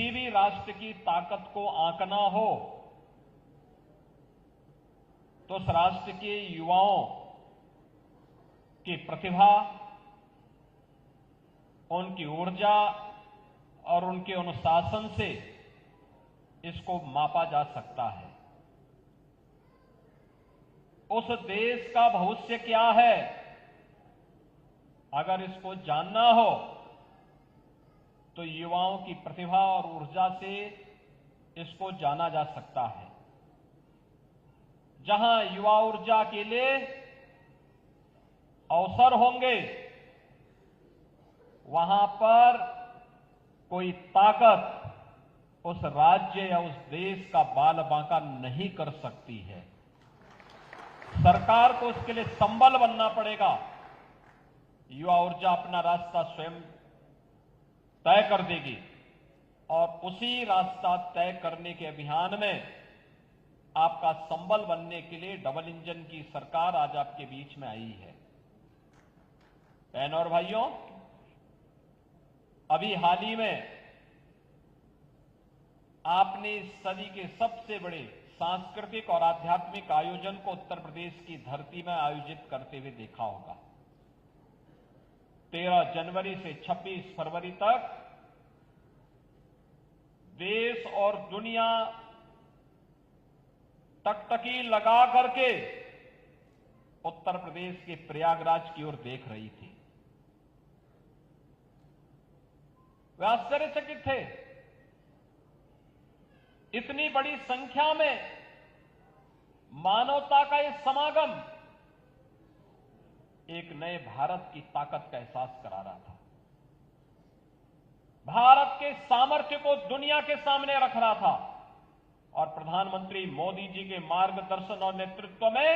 किसी भी राष्ट्र की ताकत को आंकना हो तो उस राष्ट्र के युवाओं की प्रतिभा, उनकी ऊर्जा और उनके अनुशासन से इसको मापा जा सकता है। उस देश का भविष्य क्या है, अगर इसको जानना हो तो युवाओं की प्रतिभा और ऊर्जा से इसको जाना जा सकता है। जहां युवा ऊर्जा के लिए अवसर होंगे, वहां पर कोई ताकत उस राज्य या उस देश का बाल बांका नहीं कर सकती है। सरकार को उसके लिए संबल बनना पड़ेगा। युवा ऊर्जा अपना रास्ता स्वयं तय कर देगी और उसी रास्ता तय करने के अभियान में आपका संबल बनने के लिए डबल इंजन की सरकार आज आपके बीच में आई है। बहनों और भाइयों, अभी हाल ही में आपने इस सदी के सबसे बड़े सांस्कृतिक और आध्यात्मिक आयोजन को उत्तर प्रदेश की धरती में आयोजित करते हुए देखा होगा। 13 जनवरी से 26 फरवरी तक देश और दुनिया टकटकी लगा करके उत्तर प्रदेश के प्रयागराज की ओर देख रही थी। वे आश्चर्यचकित थे। इतनी बड़ी संख्या में मानवता का यह समागम एक नए भारत की ताकत का एहसास करा रहा था। भारत के सामर्थ्य को दुनिया के सामने रख रहा था और प्रधानमंत्री मोदी जी के मार्गदर्शन और नेतृत्व में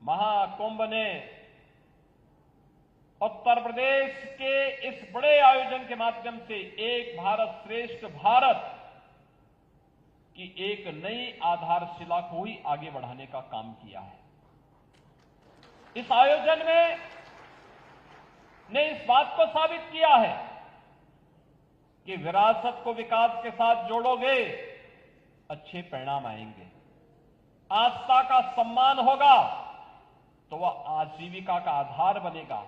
महाकुंभ ने उत्तर प्रदेश के इस बड़े आयोजन के माध्यम से एक भारत श्रेष्ठ भारत की एक नई आधारशिला को ही आगे बढ़ाने का काम किया है। इस आयोजन में ने इस बात को साबित किया है कि विरासत को विकास के साथ जोड़ोगे, अच्छे परिणाम आएंगे। आस्था का सम्मान होगा तो वह आजीविका का आधार बनेगा।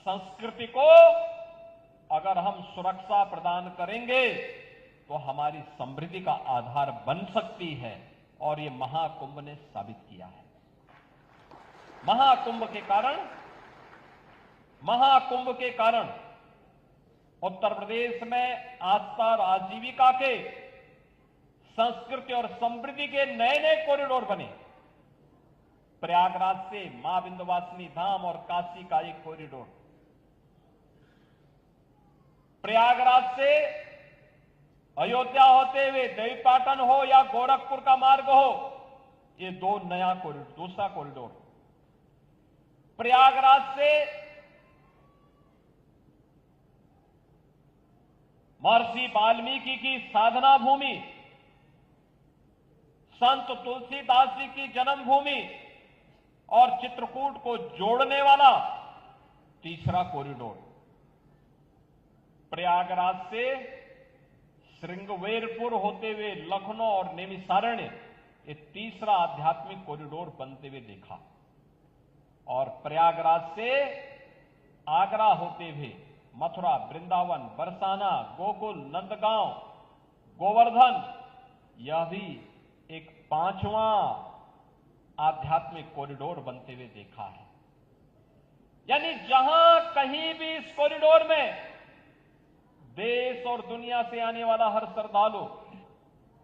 संस्कृति को अगर हम सुरक्षा प्रदान करेंगे तो हमारी समृद्धि का आधार बन सकती है और यह महाकुंभ ने साबित किया है। महाकुंभ के कारण उत्तर प्रदेश में आस्था और आजीविका के, संस्कृति और समृद्धि के नए नए कॉरिडोर बने। प्रयागराज से मां विंध्यवासिनी धाम और काशी का एक कॉरिडोर, प्रयागराज से अयोध्या होते हुए देवीपाटन हो या गोरखपुर का मार्ग हो, ये दूसरा कॉरिडोर। प्रयागराज से महर्षि वाल्मीकि की साधना भूमि, संत तुलसीदास जी की जन्मभूमि और चित्रकूट को जोड़ने वाला तीसरा कॉरिडोर। प्रयागराज से श्रृंगवेरपुर होते हुए लखनऊ और नैमिषारण्य, ये तीसरा आध्यात्मिक कॉरिडोर बनते हुए देखा। और प्रयागराज से आगरा होते हुए मथुरा, वृंदावन, बरसाना, गोकुल, नंदगांव, गोवर्धन, यह भी एक 5वां आध्यात्मिक कॉरिडोर बनते हुए देखा है। यानी जहां कहीं भी इस कॉरिडोर में देश और दुनिया से आने वाला हर श्रद्धालु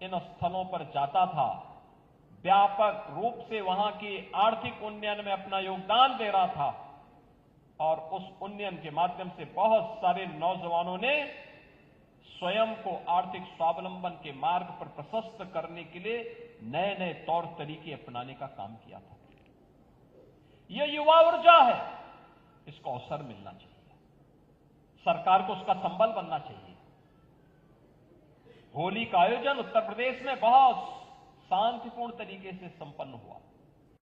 इन स्थलों पर जाता था, व्यापक रूप से वहां की आर्थिक उन्नयन में अपना योगदान दे रहा था और उस उन्नयन के माध्यम से बहुत सारे नौजवानों ने स्वयं को आर्थिक स्वावलंबन के मार्ग पर प्रशस्त करने के लिए नए नए तौर तरीके अपनाने का काम किया था। यह युवा ऊर्जा है, इसको अवसर मिलना चाहिए, सरकार को उसका संबल बनना चाहिए। होली का आयोजन उत्तर प्रदेश में बहुत शांतिपूर्ण तरीके से संपन्न हुआ।